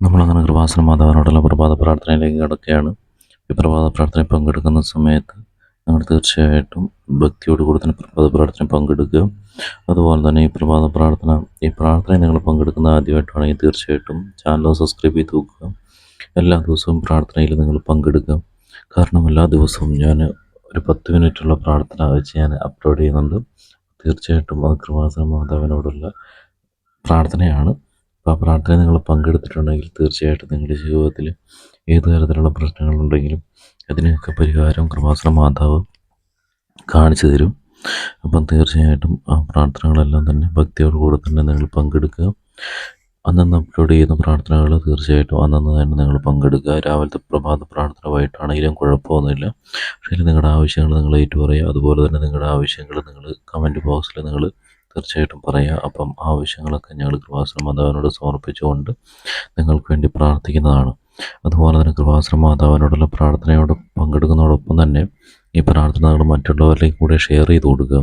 നമ്മളങ്ങനെ കൃപാസന മാതാവിനോടുള്ള പ്രഭാത പ്രാർത്ഥനയിലേക്ക് കടക്കുകയാണ്. ഈ പ്രഭാത പ്രാർത്ഥനയിൽ പങ്കെടുക്കുന്ന സമയത്ത് നിങ്ങൾ തീർച്ചയായിട്ടും ഭക്തിയോടുകൂടി തന്നെ പ്രഭാത പ്രാർത്ഥനയിൽ പങ്കെടുക്കുക. അതുപോലെ തന്നെ ഈ പ്രാർത്ഥനയിൽ നിങ്ങൾ പങ്കെടുക്കുന്ന ആദ്യമായിട്ടാണെങ്കിൽ തീർച്ചയായിട്ടും ചാനൽ സബ്സ്ക്രൈബ് ചെയ്ത് നോക്കുക. എല്ലാ ദിവസവും പ്രാർത്ഥനയിൽ നിങ്ങൾ പങ്കെടുക്കുക. കാരണം എല്ലാ ദിവസവും ഞാൻ ഒരു 10 മിനിറ്റുള്ള പ്രാർത്ഥന വെച്ച് ഞാൻ അപ്ലോഡ് ചെയ്യുന്നുണ്ട്. തീർച്ചയായിട്ടും അത് കൃപാസന മാതാവിനോടുള്ള പ്രാർത്ഥനയാണ്. അപ്പോൾ ആ പ്രാർത്ഥനയിൽ നിങ്ങൾ പങ്കെടുത്തിട്ടുണ്ടെങ്കിൽ തീർച്ചയായിട്ടും നിങ്ങളുടെ ജീവിതത്തിൽ ഏത് തരത്തിലുള്ള പ്രശ്നങ്ങളുണ്ടെങ്കിലും അതിനൊക്കെ പരിഹാരം കൃപാസന മാതാവ് കാണിച്ചു തരും. അപ്പം തീർച്ചയായിട്ടും ആ പ്രാർത്ഥനകളെല്ലാം തന്നെ ഭക്തിയോടുകൂടി തന്നെ നിങ്ങൾ പങ്കെടുക്കുക. അന്നന്ന് അപ്ലോഡ് ചെയ്യുന്ന പ്രാർത്ഥനകൾ തീർച്ചയായിട്ടും അന്നന്ന് തന്നെ നിങ്ങൾ പങ്കെടുക്കുക. രാവിലത്തെ പ്രഭാത പ്രാർത്ഥന വൈകിട്ടാണെങ്കിലും കുഴപ്പമൊന്നുമില്ല. പക്ഷേ നിങ്ങളുടെ ആവശ്യങ്ങൾ നിങ്ങൾ ഏറ്റു പറയുക. അതുപോലെ തന്നെ നിങ്ങളുടെ ആവശ്യങ്ങൾ നിങ്ങൾ കമൻറ്റ് ബോക്സിൽ നിങ്ങൾ തീർച്ചയായിട്ടും പറയുക. അപ്പം ആവശ്യങ്ങളൊക്കെ ഞങ്ങൾ കൃപാസന മാതാവിനോട് സമർപ്പിച്ചുകൊണ്ട് നിങ്ങൾക്ക് വേണ്ടി പ്രാർത്ഥിക്കുന്നതാണ്. അതുപോലെ തന്നെ കൃപാസന മാതാവിനോടുള്ള പ്രാർത്ഥനയോട് പങ്കെടുക്കുന്നതോടൊപ്പം തന്നെ ഈ പ്രാർത്ഥനകൾ മറ്റുള്ളവരിലേക്ക് കൂടെ ഷെയർ ചെയ്ത് കൊടുക്കുക.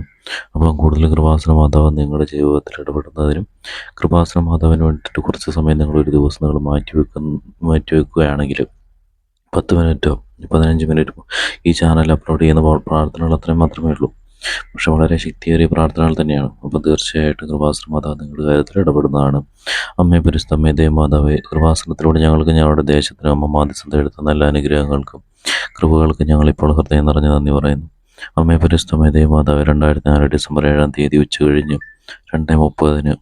അപ്പം കൂടുതൽ കൃപാസന മാതാവ് നിങ്ങളുടെ ജീവിതത്തിൽ ഇടപെടുന്നതിനും കൃപാസന മാതാവിന് വേണ്ടിയിട്ട് കുറച്ച് സമയം നിങ്ങൾ ഒരു ദിവസം നിങ്ങൾ മാറ്റിവെക്കുകയാണെങ്കിൽ 10 മിനിറ്റോ 15 മിനിറ്റോ ഈ ചാനൽ അപ്ലോഡ് ചെയ്യുന്ന പ്രാർത്ഥനകൾ അത്രയും മാത്രമേ ഉള്ളൂ. പക്ഷെ വളരെ ശക്തിയേറിയ പ്രാർത്ഥനകൾ തന്നെയാണ്. അപ്പോൾ തീർച്ചയായിട്ടും കൃപാസന മാതാവ് നിങ്ങളുടെ കാര്യത്തിൽ ഇടപെടുന്നതാണ്. അമ്മേ പരിശുദ്ധ അമ്മേ ദേവമാതാവേ, കൃപാസനത്തിലൂടെ ഞങ്ങൾക്ക് ഞങ്ങളുടെ ദേശത്തിന് അമ്മ മാധ്യസ്ഥത എടുത്ത നല്ല അനുഗ്രഹങ്ങൾക്കും കൃപകൾക്കും ഞങ്ങളിപ്പോൾ ഹൃദയം നിറഞ്ഞ നന്ദി പറയുന്നു. അമ്മേ പരിശുദ്ധ അമ്മേ ദേവമാതാവേ, 2004 ഡിസംബർ 7-ാം തീയതി ഉച്ചകഴിഞ്ഞ് 2:30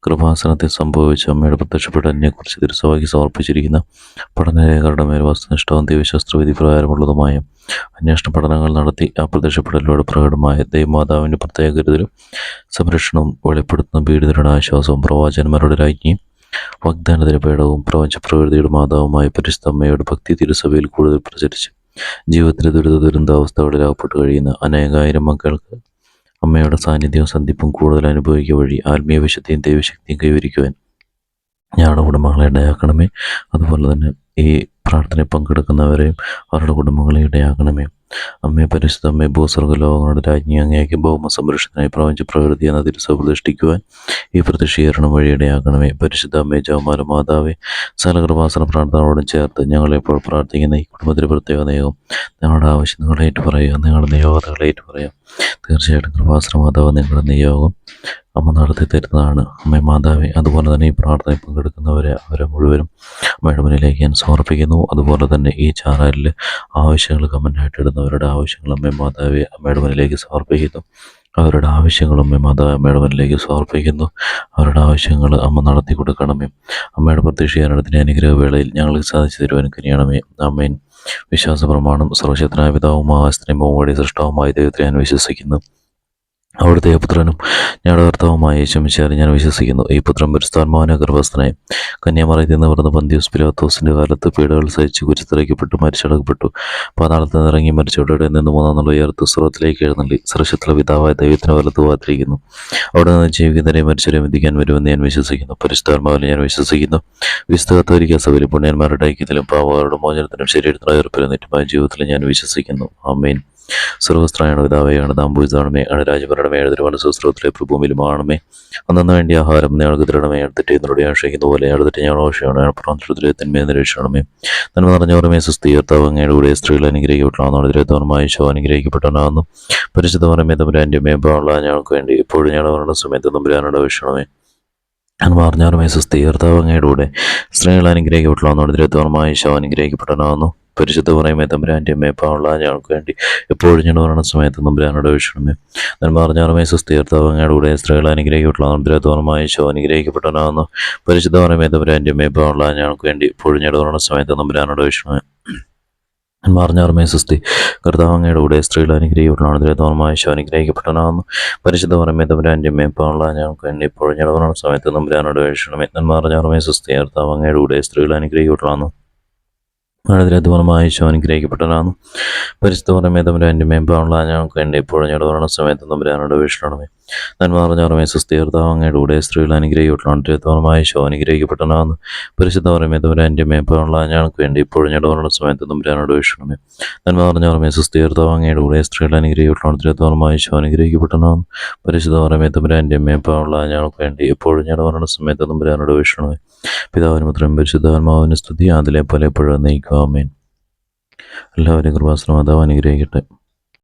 കൃപാസനത്തിൽ സംഭവിച്ച അമ്മയുടെ പ്രത്യക്ഷപ്പെടലിനെക്കുറിച്ച് തിരുസഭയ്ക്ക് സമർപ്പിച്ചിരിക്കുന്ന പഠനരേഖകളുടെ മേൽ വസ്തുനിഷ്ഠവും ദൈവശാസ്ത്രവിധി പ്രകാരമുള്ളതുമായ അന്വേഷണ പഠനങ്ങൾ നടത്തി ആ പ്രത്യക്ഷപ്പെടലിലൂടെ പ്രകടമായ ദൈവമാതാവിൻ്റെ പ്രത്യേക കരുതലും സംരക്ഷണവും വെളിപ്പെടുത്തുന്ന പീഡിതരുടെ ആശ്വാസവും പ്രവാചകന്മാരുടെ രാജ്ഞിയും വാഗ്ദാനത്തിന്റെ പേടവും പ്രപഞ്ച പ്രകൃതിയുടെ മാതാവുമായ പരിശുദ്ധ അമ്മയുടെ ഭക്തി തിരുസഭയിൽ കൂടുതൽ പ്രചരിച്ച് ജീവിതത്തിലെ ദുരിതാവസ്ഥകളിൽ അകപ്പെട്ട് കഴിയുന്ന അനേകായിരം മക്കൾക്ക് അമ്മയുടെ സാന്നിധ്യവും സന്ധിപ്പും കൂടുതൽ അനുഭവിക്കുക വഴി ആത്മീയ വിശുദ്ധിയും ദൈവശക്തിയും കൈവരിക്കുവാൻ ഞങ്ങളുടെ കുടുംബങ്ങളെ ഇടയാക്കണമേ. അതുപോലെ തന്നെ ഈ പ്രാർത്ഥനയിൽ പങ്കെടുക്കുന്നവരെയും അവരുടെ കുടുംബങ്ങളെ ഇടയാക്കണമേ. അമ്മയെ പരിശുദ്ധ അമ്മയെ ഭൂസ്വർഗ ലോകങ്ങളുടെ രാജ്ഞി അങ്ങേക്ക് ഭൗമ സംരക്ഷണത്തിനായി പ്രപഞ്ച പ്രകൃതി എന്ന തിരുസഭ പ്രതിഷ്ഠിക്കുവാൻ ഈ പ്രതിഷ്ഠീകരണം വഴി ഇടയാക്കണമേ. പരിശുദ്ധ അമ്മയെ ജവമാല മാതാവെ, സകലകൃപാസന പ്രാർത്ഥനയോടും ചേർത്ത് ഞങ്ങളെപ്പോൾ പ്രാർത്ഥിക്കുന്ന ഈ കുടുംബത്തിൻ്റെ പ്രത്യേക നിയോഗം ഞങ്ങളുടെ ആവശ്യം നിങ്ങളേറ്റ് പറയുക, നിങ്ങളുടെ നിയോഗങ്ങളേറ്റ് പറയുക. തീർച്ചയായിട്ടും കൃപാസന മാതാവ് നിങ്ങളുടെ നിയോഗം അമ്മ നടത്തി തരുന്നതാണ്. അമ്മ മാതാവേ, അതുപോലെ തന്നെ ഈ പ്രാർത്ഥനയിൽ അവരെ മുഴുവനും അമ്മയുടെ മുന്നിലേക്ക് ഞാൻ സമർപ്പിക്കുന്നു. അതുപോലെ തന്നെ ഈ ചാനലിൽ ആവശ്യങ്ങൾ കമൻ്റായിട്ട് ഇടുന്നവരുടെ ആവശ്യങ്ങൾ അമ്മ മാതാവേ അമ്മയുടെ മുന്നിലേക്ക് സമർപ്പിക്കുന്നു. അവരുടെ ആവശ്യങ്ങൾ അമ്മ മാതാവ് അമ്മയുടെ മുന്നിലേക്ക് സമർപ്പിക്കുന്നു. അവരുടെ ആവശ്യങ്ങൾ അമ്മ നടത്തി കൊടുക്കണമേ. അമ്മയുടെ പ്രത്യക്ഷീകരണത്തിൻ്റെ അനുഗ്രഹവേളയിൽ ഞങ്ങൾക്ക് സാധിച്ചു തരുവാൻ കനിയണമേ. അമ്മേൻ. വിശ്വാസ പ്രമാണം. സർവശക്തനായ പിതാവും ആകാശത്തിൻ്റെയും ഭൂമിയുടെയും സൃഷ്ടാവുമായ ദൈവത്തെ ഞാൻ വിശ്വസിക്കുന്നു. അവിടുത്തെ പുത്രനും ഞങ്ങളുടെ കർത്താവുമായ യേശുമിശിഹായിൽ ഞാൻ വിശ്വസിക്കുന്നു. ഈ പുത്രൻ പരിശുദ്ധാത്മാവിനാൽ ഗർഭസ്ഥനായി കന്യാമറിയത്തിൽ നിന്ന് പിറന്ന പന്തിയോസ് പിലാത്തോസിന്റെ കാലത്ത് പീഡകൾ സഹിച്ച് കുരിശിതറയ്ക്കപ്പെട്ടു മരിച്ചടക്കപ്പെട്ടു. പാതാളത്തിൽ നിന്ന് ഇറങ്ങി മരിച്ചവരുടെ നിന്ന് 3-ാം നാൾ ഉയർത്ത് സ്വർഗ്ഗത്തിലേക്ക് എഴുന്നള്ളി സർവ്വശക്തിയുള്ള പിതാവായ ദൈവത്തിന് വലത്ത് ഭാഗത്തിരിക്കുന്നു. അവിടെ നിന്ന് ജീവിക്കുന്നവരെയും മരിച്ചവരെയും വിധിക്കാൻ വരുമെന്ന് ഞാൻ വിശ്വസിക്കുന്നു. പരിശുദ്ധാത്മാവിൽ ഞാൻ വിശ്വസിക്കുന്നു. വിശുദ്ധ കത്തോലിക്ക സഭയിലും പുണ്യന്മാരുടെ ഐക്യത്തിലും പാപങ്ങളുടെ മോചനത്തിനും ശരീരത്തിനും ഉയർപ്പിലും നിത്യമായ ജീവിതത്തിലും ഞാൻ വിശ്വസിക്കുന്നു. ആമേൻ. സർവസ്ത്രായണ പിതാവേയാണ് താമ്പൂരിതാണമേ അണരാജപരണമേ എഴുതിരുവാണ് സുസ്ത്രത്തിലെ പ്രഭൂമിയിലുമാണമേ. അന്നു വേണ്ടി ആഹാരം ഞങ്ങൾക്ക് തരണമേ. എടുത്തിട്ട് ആശ്രയിക്കുന്ന പോലെ എടുത്തിട്ട് ഞങ്ങൾ ഓഷയാണ് പ്രാന്തത്തിലെ തന്മയെ നിരീക്ഷണമേ. നന്മ നിറഞ്ഞവരമേ സുസ്ഥീർത്താവ് അങ്ങയുടെ കൂടെ സ്ത്രീകൾ അനുഗ്രഹിക്കപ്പെട്ടാകുന്നു. അതിരേതവനുമായ ശോ അനുഗ്രഹിക്കപ്പെട്ടവനാകുന്നു. പരിശുദ്ധ പറമേ തമ്പുരാൻ്റെ മേലുള്ള ഞങ്ങൾക്ക് വേണ്ടി ഇപ്പോഴും ഞങ്ങളുടെ സമയത്ത് തമ്പുരാനോട് വീക്ഷണമേ. അന്മാർഞ്ഞാറുമേ സുസ്ഥീർത്താവ് അങ്ങയുടെ കൂടെ സ്ത്രീകൾ അനുഗ്രഹിക്കപ്പെട്ടാകുന്നു. അതിരേതവനുമായ ശോ അനുഗ്രഹിക്കപ്പെട്ടവനാകുന്നു. പരിശുദ്ധ പറയുമേ തമ്പുരാൻ്റെ മേപ്പാവുള്ള ഞങ്ങൾക്ക് വേണ്ടി എപ്പോഴും ഞാൻ വരണ സമയത്ത് തമ്പുരാനോട് വീക്ഷണമേ. നന്മാർഞ്ഞാറുമേ സുസ്ഥീർത്താവ് അങ്ങയുടെ കൂടെ സ്ത്രീകൾ അനുഗ്രഹിക്കപ്പെട്ടുള്ള ദുരത്വമായ ശോ അനുഗ്രഹിക്കപ്പെട്ടവനാകുന്നു. പരിശുദ്ധ പറയുമേ തമ്പുരാൻ്റെ മേപ്പാവുള്ള ഞങ്ങൾക്ക് വേണ്ടി എപ്പോഴും ഞാൻ വരണ സമയത്ത് തമ്പുരാനോട് വീക്ഷണമേ. നന്മാർഞ്ഞാറുമേ സുസ്ഥി കർത്താവ് അങ്ങയുടെ കൂടെ സ്ത്രീകൾ അനുഗ്രഹിക്കപ്പെട്ടുള്ള ദുരത്വമായ ശോ അനുഗ്രഹിക്കപ്പെട്ടവനാകുന്നു. പരിശുദ്ധ പറയുമേ തമ്പുരാൻ്റെ മേപ്പാവുള്ള ഞങ്ങൾക്ക് വേണ്ടി എപ്പോഴും ഞാൻ വരണ സമയത്ത് തമ്പുരാനോട് വീക്ഷണമേ. നന്മാർഞ്ഞാറുമേ സുസ്ഥി കർത്താവ് അങ്ങയുടെ കൂടെ സ്ത്രീകൾ അനുഗ്രഹിക്കപ്പെട്ടുള്ള അതിരധ്വാനമായ ശോ അനുഗ്രഹിക്കപ്പെട്ടവനാകുന്നു. പരിശുദ്ധ പറമേ തമ്പുരാൻ്റെ മേമ്പാവുള്ള ഞങ്ങൾക്ക് വേണ്ടി എപ്പോഴും ഞങ്ങളുടെ മരണ സമയത്ത് തമ്പുരാനോട് വീക്ഷണമേ. നന്മ നിറഞ്ഞവരമേ സുസ്ഥീർത്താവ് അങ്ങയുടെ കൂടെ സ്ത്രീകൾ അനുഗ്രഹിക്കപ്പെട്ട ഈശോ അനുഗ്രഹിക്കപ്പെട്ടവനാകുന്നു. പരിശുദ്ധ പറയുമേ തമ്പുരാൻ്റെ മേപ്പുള്ള ഞങ്ങൾക്ക് വേണ്ടി ഇപ്പോഴും ഞങ്ങളുടെ സമയത്ത് തമ്പുരാനോട് വീക്ഷണമേ. നന്മ നിറഞ്ഞവരമേ സുസ്ഥീർത്താവ് അങ്ങയുടെ കൂടെ സ്ത്രീകൾ അനുഗ്രഹിക്കപ്പെട്ട ഈശോ അനുഗ്രഹിക്കപ്പെട്ടവനാകുന്നു. പരിശുദ്ധ പറയുമേ തമ്പുരാൻ്റെ മേപ്പുള്ള ഞങ്ങൾക്ക് വേണ്ടി ഇപ്പോഴും ഞങ്ങളുടെ സമയത്ത് തമ്പുരാനോട് വീക്ഷണമേ. പിതാവിനും പുത്രനും പരിശുദ്ധാത്മാവിന് സ്തുതി, അതിലെ പോലെ എപ്പോഴും നയിക്കാമേൻ. എല്ലാവരെയും കൃപാസന മാതാവ് അനുഗ്രഹിക്കട്ടെ.